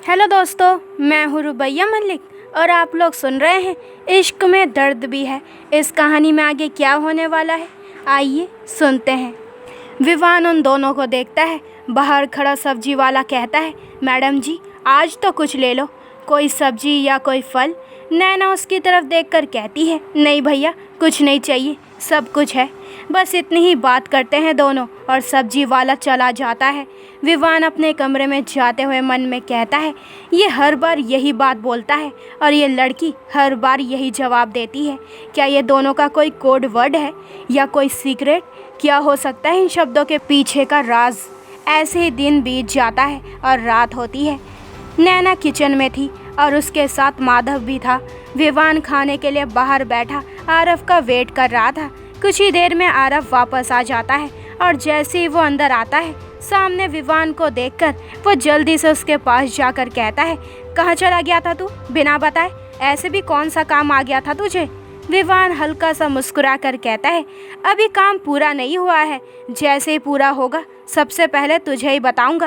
Hello दोस्तों, मैं हूँ रुबैया मलिक और आप लोग सुन रहे हैं इश्क में दर्द भी है। इस कहानी में आगे क्या होने वाला है, आइए सुनते हैं। विवान उन दोनों को देखता है। बाहर खड़ा सब्जी वाला कहता है, मैडम जी आज तो कुछ ले लो, कोई सब्जी या कोई फल। नैना उसकी तरफ देखकर कहती है, नहीं भैया कुछ नहीं चाहिए, सब कुछ है। बस इतनी ही बात करते हैं दोनों और सब्जी वाला चला जाता है। विवान अपने कमरे में जाते हुए मन में कहता है, ये हर बार यही बात बोलता है और ये लड़की हर बार यही जवाब देती है। क्या ये दोनों का कोई कोड वर्ड है या कोई सीक्रेट? क्या हो सकता है इन शब्दों के पीछे का राज? ऐसे ही दिन बीत जाता है और रात होती है। नैना किचन में थी और उसके साथ माधव भी था। विवान खाने के लिए बाहर बैठा आरव का वेट कर रहा था। कुछ ही देर में आरव वापस आ जाता है और जैसे ही वो अंदर आता है, सामने विवान को देखकर वो जल्दी से उसके पास जाकर कहता है, कहाँ चला गया था तू बिना बताए? ऐसे भी कौन सा काम आ गया था तुझे? विवान हल्का सा मुस्कुरा कर कहता है, अभी काम पूरा नहीं हुआ है, जैसे ही पूरा होगा सबसे पहले तुझे ही बताऊंगा।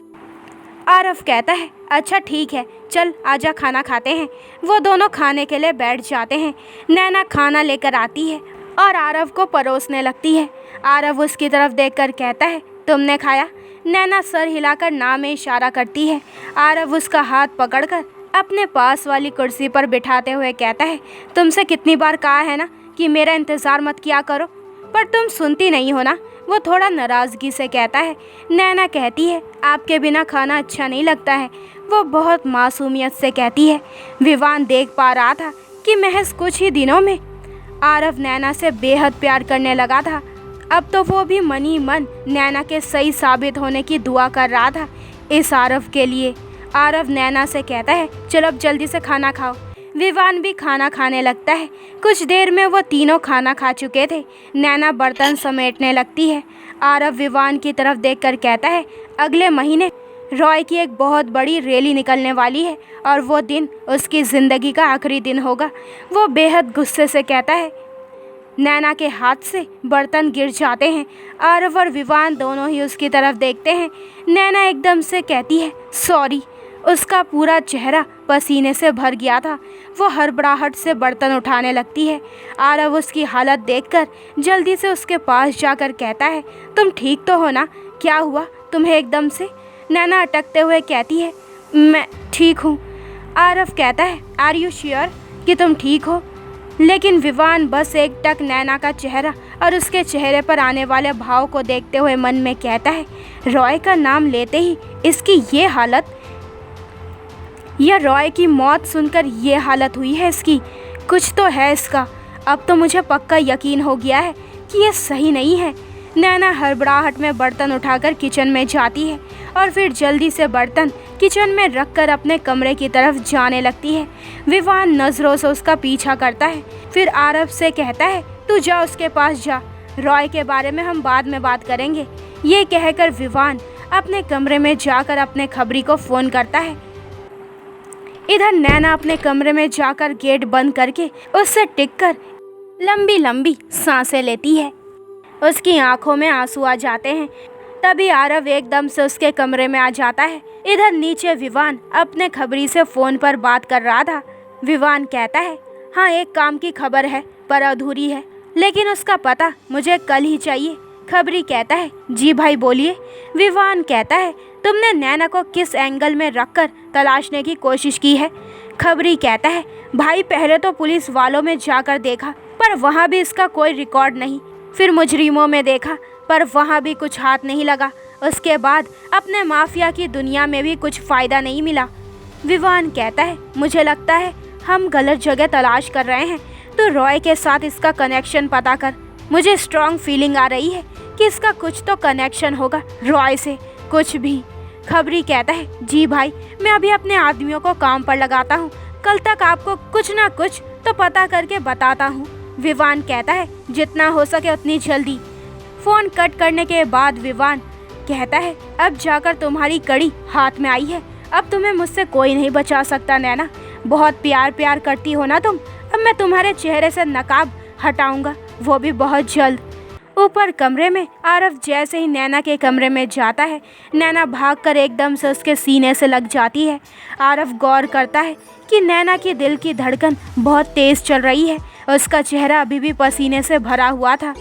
आरव कहता है, अच्छा ठीक है, चल आजा खाना खाते हैं। वो दोनों खाने के लिए बैठ जाते हैं। नैना खाना लेकर आती है और आरव को परोसने लगती है। आरव उसकी तरफ देखकर कहता है, तुमने खाया? नैना सर हिलाकर ना में इशारा करती है। आरव उसका हाथ पकड़कर अपने पास वाली कुर्सी पर बिठाते हुए कहता है, तुमसे कितनी बार कहा है ना कि मेरा इंतज़ार मत किया करो, पर तुम सुनती नहीं हो ना। वो थोड़ा नाराज़गी से कहता है। नैना कहती है, आपके बिना खाना अच्छा नहीं लगता है। वो बहुत मासूमियत से कहती है। विवान देख पा रहा था कि महज कुछ ही दिनों में आरव नैना से बेहद प्यार करने लगा था। अब तो वो भी मन ही मन नैना के सही साबित होने की दुआ कर रहा था इस आरव के लिए। आरव नैना से कहता है, चलो अब जल्दी से खाना खाओ। विवान भी खाना खाने लगता है। कुछ देर में वो तीनों खाना खा चुके थे। नैना बर्तन समेटने लगती है। आरव विवान की तरफ देखकर कहता है, अगले महीने रॉय की एक बहुत बड़ी रैली निकलने वाली है और वो दिन उसकी ज़िंदगी का आखिरी दिन होगा। वो बेहद गुस्से से कहता है। नैना के हाथ से बर्तन गिर जाते हैं। आरव और विवान दोनों ही उसकी तरफ देखते हैं। नैना एकदम से कहती है, सॉरी। उसका पूरा चेहरा पसीने से भर गया था। वो हड़बड़ाहट से बर्तन उठाने लगती है। आरव उसकी हालत देखकर जल्दी से उसके पास जाकर कहता है, तुम ठीक तो हो ना? क्या हुआ तुम्हें एकदम से? नैना अटकते हुए कहती है, मैं ठीक हूँ। आरव कहता है, आर यू श्योर कि तुम ठीक हो? लेकिन विवान बस एक टक नैना का चेहरा और उसके चेहरे पर आने वाले भाव को देखते हुए मन में कहता है, रॉय का नाम लेते ही इसकी ये हालत, या रॉय की मौत सुनकर ये हालत हुई है इसकी। कुछ तो है इसका। अब तो मुझे पक्का यकीन हो गया है कि ये सही नहीं है। नैना हड़बड़ाहट में बर्तन उठाकर किचन में जाती है और फिर जल्दी से बर्तन किचन में रखकर अपने कमरे की तरफ जाने लगती है। विवान नज़रों से उसका पीछा करता है। फिर आरव से कहता है, तू जा उसके पास जा, रॉय के बारे में हम बाद में बात करेंगे। ये कहकर विवान अपने कमरे में जाकर अपने खबरी को फ़ोन करता है। इधर नैना अपने कमरे में जाकर गेट बंद करके उससे टिककर लंबी लंबी सांसें लेती है। उसकी आंखों में आंसू आ जाते हैं। तभी आरव एकदम से उसके कमरे में आ जाता है। इधर नीचे विवान अपने खबरी से फ़ोन पर बात कर रहा था। विवान कहता है, हाँ एक काम की खबर है पर अधूरी है, लेकिन उसका पता मुझे कल ही चाहिए। खबरी कहता है, जी भाई बोलिए। विवान कहता है, तुमने नैना को किस एंगल में रखकर तलाशने की कोशिश की है? खबरी कहता है, भाई पहले तो पुलिस वालों में जाकर देखा पर वहाँ भी इसका कोई रिकॉर्ड नहीं। फिर मुजरिमों में देखा पर वहाँ भी कुछ हाथ नहीं लगा। उसके बाद अपने माफिया की दुनिया में भी कुछ फ़ायदा नहीं मिला। विवान कहता है, मुझे लगता है हम गलत जगह तलाश कर रहे हैं। तो रॉय के साथ इसका कनेक्शन पता कर। मुझे स्ट्रॉन्ग फीलिंग आ रही है कि इसका कुछ तो कनेक्शन होगा रॉय से, कुछ भी। खबरी कहता है, जी भाई मैं अभी अपने आदमियों को काम पर लगाता हूँ, कल तक आपको कुछ ना कुछ तो पता करके बताता हूँ। विवान कहता है, जितना हो सके उतनी जल्दी। फ़ोन कट करने के बाद विवान कहता है, अब जाकर तुम्हारी कड़ी हाथ में आई है। अब तुम्हें मुझसे कोई नहीं बचा सकता नैना। बहुत प्यार प्यार करती हो ना तुम। अब मैं तुम्हारे चेहरे से नकाब हटाऊंगा, वो भी बहुत जल्द। ऊपर कमरे में आरव जैसे ही नैना के कमरे में जाता है, नैना भागकर एकदम से उसके सीने से लग जाती है। आरव गौर करता है कि नैना की दिल की धड़कन बहुत तेज़ चल रही है। उसका चेहरा अभी भी पसीने से भरा हुआ था।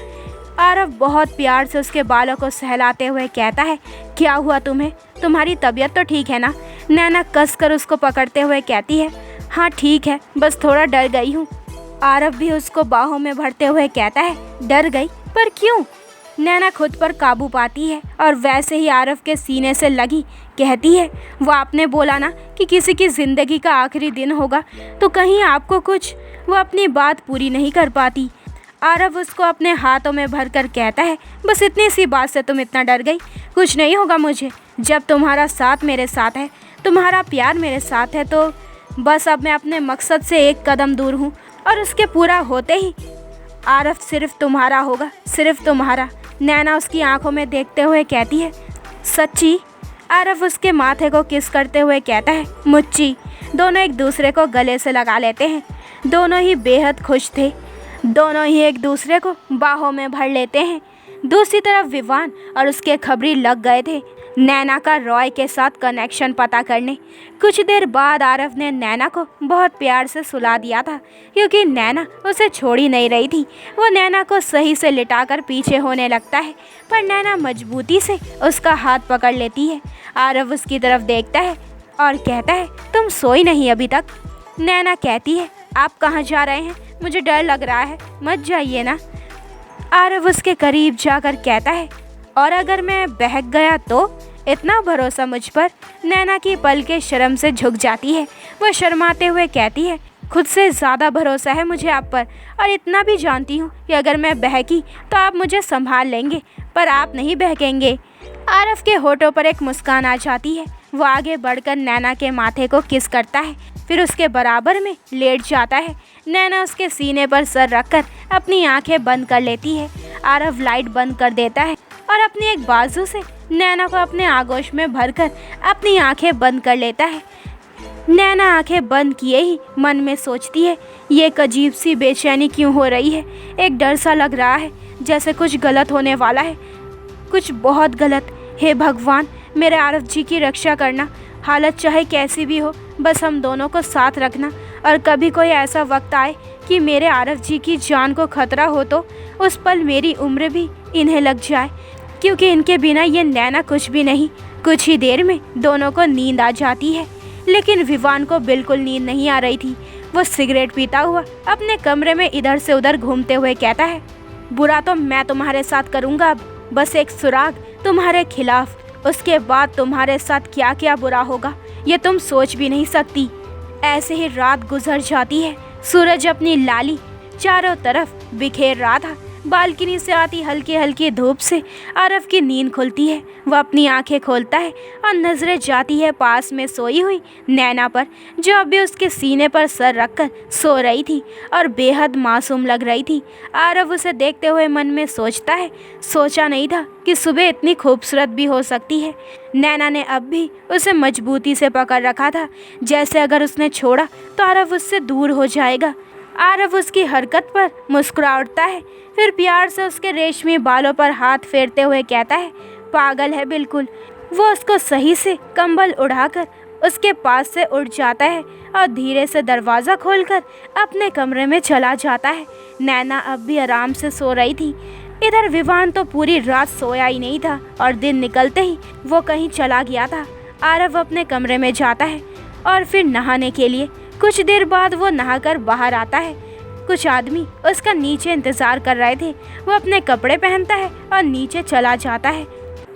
आरव बहुत प्यार से उसके बालों को सहलाते हुए कहता है, क्या हुआ तुम्हें? तुम्हारी तबीयत तो ठीक है ना? नैना कसकर उसको पकड़ते हुए कहती है, हाँ ठीक है, बस थोड़ा डर गई हूँ। आरव भी उसको बाहों में भरते हुए कहता है, डर गई? पर क्यों? नैना खुद पर काबू पाती है और वैसे ही आरव के सीने से लगी कहती है, वो आपने बोला ना कि किसी की ज़िंदगी का आखिरी दिन होगा, तो कहीं आपको कुछ? वो अपनी बात पूरी नहीं कर पाती। आरव उसको अपने हाथों में भरकर कहता है, बस इतनी सी बात से तुम इतना डर गई? कुछ नहीं होगा मुझे। जब तुम्हारा साथ मेरे साथ है, तुम्हारा प्यार मेरे साथ है, तो बस अब मैं अपने मकसद से एक कदम दूर हूँ और उसके पूरा होते ही आरव सिर्फ तुम्हारा होगा, सिर्फ तुम्हारा। नैना उसकी आंखों में देखते हुए कहती है, सच्ची? आरव उसके माथे को किस करते हुए कहता है, मुच्ची। दोनों एक दूसरे को गले से लगा लेते हैं। दोनों ही बेहद खुश थे। दोनों ही एक दूसरे को बाहों में भर लेते हैं। दूसरी तरफ विवान और उसके खबरी लग गए थे नैना का रॉय के साथ कनेक्शन पता करने। कुछ देर बाद आरव ने नैना को बहुत प्यार से सुला दिया था, क्योंकि नैना उसे छोड़ ही नहीं रही थी। वो नैना को सही से लिटाकर पीछे होने लगता है, पर नैना मजबूती से उसका हाथ पकड़ लेती है। आरव उसकी तरफ देखता है और कहता है, तुम सोई नहीं अभी तक? नैना कहती है, आप कहाँ जा रहे हैं? मुझे डर लग रहा है, मत जाइए ना। आरव उसके करीब जाकर कहता है, और अगर मैं बहक गया तो? इतना भरोसा मुझ पर? नैना की पलकें शर्म से झुक जाती है। वह शर्माते हुए कहती है, खुद से ज़्यादा भरोसा है मुझे आप पर, और इतना भी जानती हूँ कि अगर मैं बहकी तो आप मुझे संभाल लेंगे, पर आप नहीं बहकेंगे। आरव के होठों पर एक मुस्कान आ जाती है। वो आगे बढ़कर नैना के माथे को किस करता है, फिर उसके बराबर में लेट जाता है। नैना उसके सीने पर सर रखकर अपनी आंखें बंद कर लेती है। आरव लाइट बंद कर देता है और अपनी एक बाजू से नैना को अपने आगोश में भरकर अपनी आंखें बंद कर लेता है। नैना आंखें बंद किए ही मन में सोचती है, ये एक अजीब सी बेचैनी क्यों हो रही है? एक डर सा लग रहा है, जैसे कुछ गलत होने वाला है, कुछ बहुत गलत। हे भगवान, मेरे आरव जी की रक्षा करना। हालत चाहे कैसी भी हो, बस हम दोनों को साथ रखना। और कभी कोई ऐसा वक्त आए कि मेरे आरव जी की जान को खतरा हो, तो उस पल मेरी उम्र भी इन्हें लग जाए, क्योंकि इनके बिना ये नैना कुछ भी नहीं। कुछ ही देर में दोनों को नींद आ जाती है, लेकिन विवान को बिल्कुल नींद नहीं आ रही थी। वो सिगरेट पीता हुआ अपने कमरे में इधर से उधर घूमते हुए कहता है, बुरा तो मैं तुम्हारे साथ करूँगा अब, बस एक सुराग तुम्हारे खिलाफ। उसके बाद तुम्हारे साथ क्या क्या बुरा होगा, ये तुम सोच भी नहीं सकती। ऐसे ही रात गुजर जाती है। सूरज अपनी लाली चारों तरफ बिखेर रहा था। बालकनी से आती हल्की हल्की धूप से आरव की नींद खुलती है। वह अपनी आंखें खोलता है और नजरें जाती है पास में सोई हुई नैना पर, जो अभी उसके सीने पर सर रखकर सो रही थी और बेहद मासूम लग रही थी। आरव उसे देखते हुए मन में सोचता है, सोचा नहीं था कि सुबह इतनी खूबसूरत भी हो सकती है। नैना ने अब भी उसे मजबूती से पकड़ रखा था, जैसे अगर उसने छोड़ा तो आरव उससे दूर हो जाएगा। आरव उसकी हरकत पर मुस्कुरा उठता है, फिर प्यार से उसके रेशमी बालों पर हाथ फेरते हुए कहता है, पागल है बिल्कुल। वो उसको सही से कंबल उड़ाकर उसके पास से उठ जाता है और धीरे से दरवाज़ा खोलकर अपने कमरे में चला जाता है। नैना अब भी आराम से सो रही थी। इधर विवान तो पूरी रात सोया ही नहीं था और दिन निकलते ही वो कहीं चला गया था। आरव अपने कमरे में जाता है और फिर नहाने के लिए। कुछ देर बाद वो नहाकर बाहर आता है। कुछ आदमी उसका नीचे इंतज़ार कर रहे थे। वो अपने कपड़े पहनता है और नीचे चला जाता है।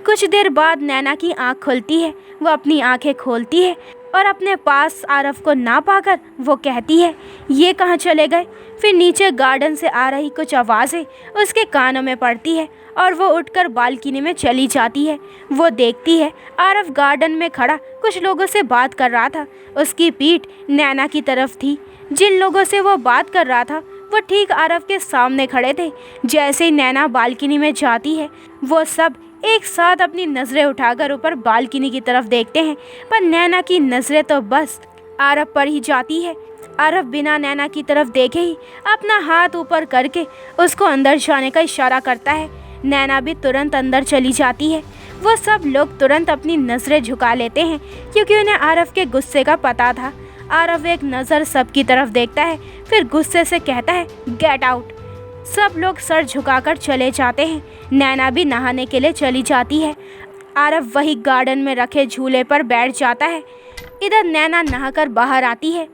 कुछ देर बाद नैना की आंख खुलती है। वो अपनी आंखें खोलती है और अपने पास आरव को ना पाकर वो कहती है, ये कहाँ चले गए? फिर नीचे गार्डन से आ रही कुछ आवाज़ें उसके कानों में पड़ती है और वो उठकर बालकनी में चली जाती है। वो देखती है आरव गार्डन में खड़ा कुछ लोगों से बात कर रहा था। उसकी पीठ नैना की तरफ थी। जिन लोगों से वो बात कर रहा था वो ठीक आरव के सामने खड़े थे। जैसे ही नैना बालकनी में जाती है, वो सब एक साथ अपनी नज़रें उठाकर ऊपर बालकनी की तरफ देखते हैं, पर नैना की नज़रें तो बस आरव पर ही जाती है। आरव बिना नैना की तरफ देखे ही अपना हाथ ऊपर करके उसको अंदर जाने का इशारा करता है। नैना भी तुरंत अंदर चली जाती है। वो सब लोग तुरंत अपनी नज़रें झुका लेते हैं क्योंकि उन्हें आरव के गुस्से का पता था। आरव एक नज़र सबकी तरफ देखता है, फिर गुस्से से कहता है, गेट आउट। सब लोग सर झुकाकर चले जाते हैं। नैना भी नहाने के लिए चली जाती है। आरव वही गार्डन में रखे झूले पर बैठ जाता है। इधर नैना नहाकर बाहर आती है।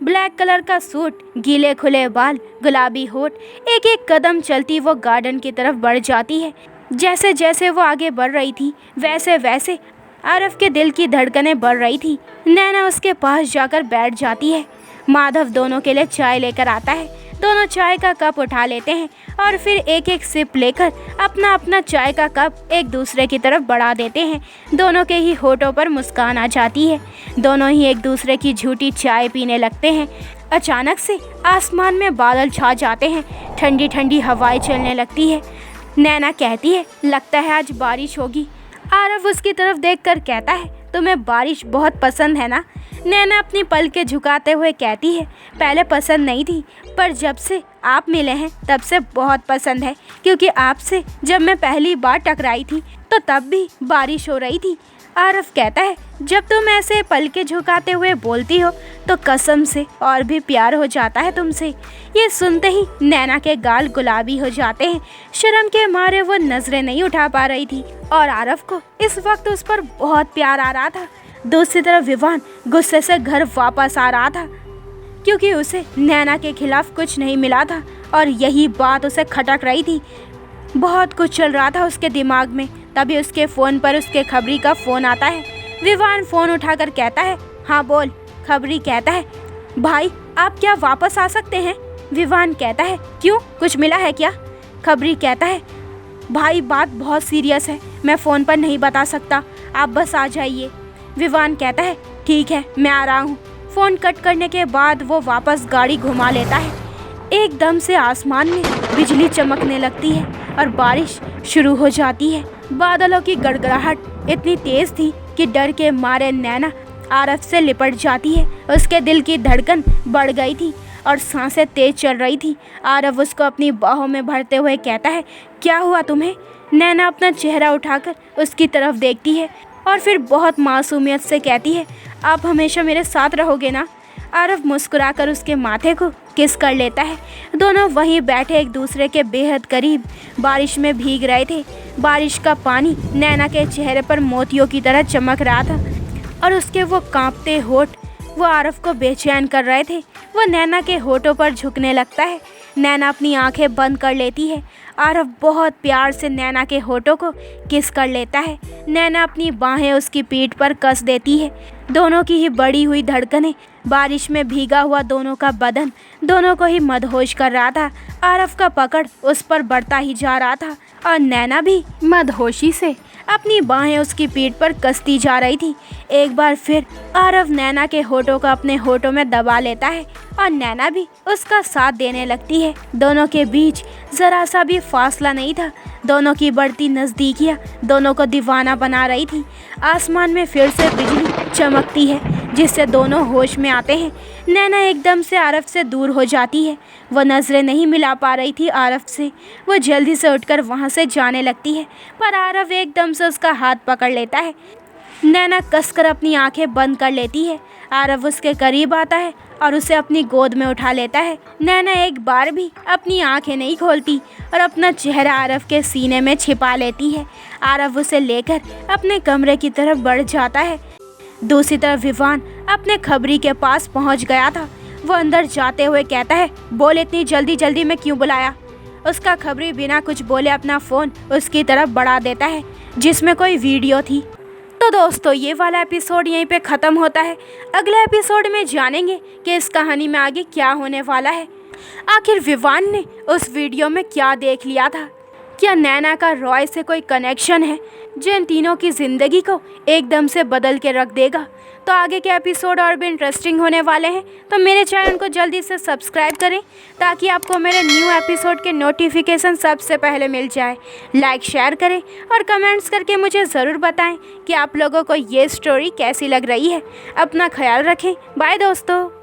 ब्लैक कलर का सूट, गीले खुले बाल, गुलाबी होठ, एक एक कदम चलती वो गार्डन की तरफ बढ़ जाती है। जैसे जैसे वो आगे बढ़ रही थी वैसे वैसे आरव के दिल की धड़कनें बढ़ रही थी। नैना उसके पास जाकर बैठ जाती है। माधव दोनों के लिए चाय लेकर आता है। दोनों चाय का कप उठा लेते हैं और फिर एक एक सिप लेकर अपना अपना चाय का कप एक दूसरे की तरफ बढ़ा देते हैं। दोनों के ही होठों पर मुस्कान आ जाती है। दोनों ही एक दूसरे की झूठी चाय पीने लगते हैं। अचानक से आसमान में बादल छा जाते हैं। ठंडी ठंडी हवाएं चलने लगती है। नैना कहती है, लगता है आज बारिश होगी। आरव उसकी तरफ देखकर कहता है, तुम्हें बारिश बहुत पसंद है ना? नैना अपनी पलकें झुकाते हुए कहती है, पहले पसंद नहीं थी, पर जब से आप मिले हैं तब से बहुत पसंद है, क्योंकि आपसे जब मैं पहली बार टकराई थी तो तब भी बारिश हो रही थी। आरव कहता है, जब तुम ऐसे पलकें झुकाते हुए बोलती हो तो कसम से और भी प्यार हो जाता है तुमसे। ये सुनते ही नैना के गाल गुलाबी हो जाते हैं। शर्म के मारे वो नजरें नहीं उठा पा रही थी और आरव को इस वक्त उस पर बहुत प्यार आ रहा था। दूसरी तरफ विवान गुस्से से घर वापस आ रहा था क्योंकि उसे नैना के खिलाफ कुछ नहीं मिला था और यही बात उसे खटक रही थी। बहुत कुछ चल रहा था उसके दिमाग में। तभी उसके फ़ोन पर उसके खबरी का फ़ोन आता है। विवान फ़ोन उठाकर कहता है, हाँ बोल। खबरी कहता है, भाई आप क्या वापस आ सकते हैं? विवान कहता है, क्यों, कुछ मिला है क्या? खबरी कहता है, भाई बात बहुत सीरियस है, मैं फ़ोन पर नहीं बता सकता, आप बस आ जाइए। विवान कहता है, ठीक है मैं आ रहा हूँ। फ़ोन कट करने के बाद वो वापस गाड़ी घुमा लेता है। एकदम से आसमान में बिजली चमकने लगती है और बारिश शुरू हो जाती है। बादलों की गड़गड़ाहट इतनी तेज़ थी कि डर के मारे नैना आरव से लिपट जाती है। उसके दिल की धड़कन बढ़ गई थी और सांसें तेज चल रही थी। आरव उसको अपनी बाहों में भरते हुए कहता है, क्या हुआ तुम्हें? नैना अपना चेहरा उठाकर उसकी तरफ देखती है और फिर बहुत मासूमियत से कहती है, आप हमेशा मेरे साथ रहोगे ना? आरव मुस्कुराकर उसके माथे को किस कर लेता है। दोनों वहीं बैठे एक दूसरे के बेहद करीब बारिश में भीग रहे थे। बारिश का पानी नैना के चेहरे पर मोतियों की तरह चमक रहा था और उसके वो कांपते होठ वो आरव को बेचैन कर रहे थे। वो नैना के होठों पर झुकने लगता है। नैना अपनी आंखें बंद कर लेती है। आरव बहुत प्यार से नैना के होठों को किस कर लेता है। नैना अपनी बाहें उसकी पीठ पर कस देती है। दोनों की ही बढ़ी हुई धड़कनें, बारिश में भीगा हुआ दोनों का बदन दोनों को ही मदहोश कर रहा था। आरव का पकड़ उस पर बढ़ता ही जा रहा था और नैना भी मदहोशी से अपनी बाहें उसकी पीठ पर कसती जा रही थी। एक बार फिर आरव नैना के होठों को अपने होठों में दबा लेता है और नैना भी उसका साथ देने लगती है। दोनों के बीच ज़रा सा भी फासला नहीं था। दोनों की बढ़ती नज़दीकियाँ दोनों को दीवाना बना रही थी। आसमान में फिर से बिजली चमकती है जिससे दोनों होश में आते हैं। नैना एकदम से आरव से दूर हो जाती है। वह नज़रें नहीं मिला पा रही थी आरव से। वो जल्दी से उठकर वहाँ से जाने लगती है पर आरव एकदम से उसका हाथ पकड़ लेता है। नैना कसकर अपनी आंखें बंद कर लेती है। आरव उसके करीब आता है और उसे अपनी गोद में उठा लेता है। नैना एक बार भी अपनी आंखें नहीं खोलती और अपना चेहरा आरव के सीने में छिपा लेती है। आरव उसे लेकर अपने कमरे की तरफ बढ़ जाता है। दूसरी तरफ विवान अपने खबरी के पास पहुंच गया था। वो अंदर जाते हुए कहता है, बोल इतनी जल्दी जल्दी में क्यों बुलाया? उसका खबरी बिना कुछ बोले अपना फ़ोन उसकी तरफ बढ़ा देता है जिसमें कोई वीडियो थी। तो दोस्तों ये वाला एपिसोड यहीं पे ख़त्म होता है। अगले एपिसोड में जानेंगे कि इस कहानी में आगे क्या होने वाला है। आखिर विवान ने उस वीडियो में क्या देख लिया था? क्या नैना का रॉय से कोई कनेक्शन है जो इन तीनों की ज़िंदगी को एकदम से बदल के रख देगा? तो आगे के एपिसोड और भी इंटरेस्टिंग होने वाले हैं, तो मेरे चैनल को जल्दी से सब्सक्राइब करें ताकि आपको मेरे न्यू एपिसोड के नोटिफिकेशन सबसे पहले मिल जाए। लाइक शेयर करें और कमेंट्स करके मुझे ज़रूर बताएं कि आप लोगों को ये स्टोरी कैसी लग रही है। अपना ख्याल रखें। बाय दोस्तों।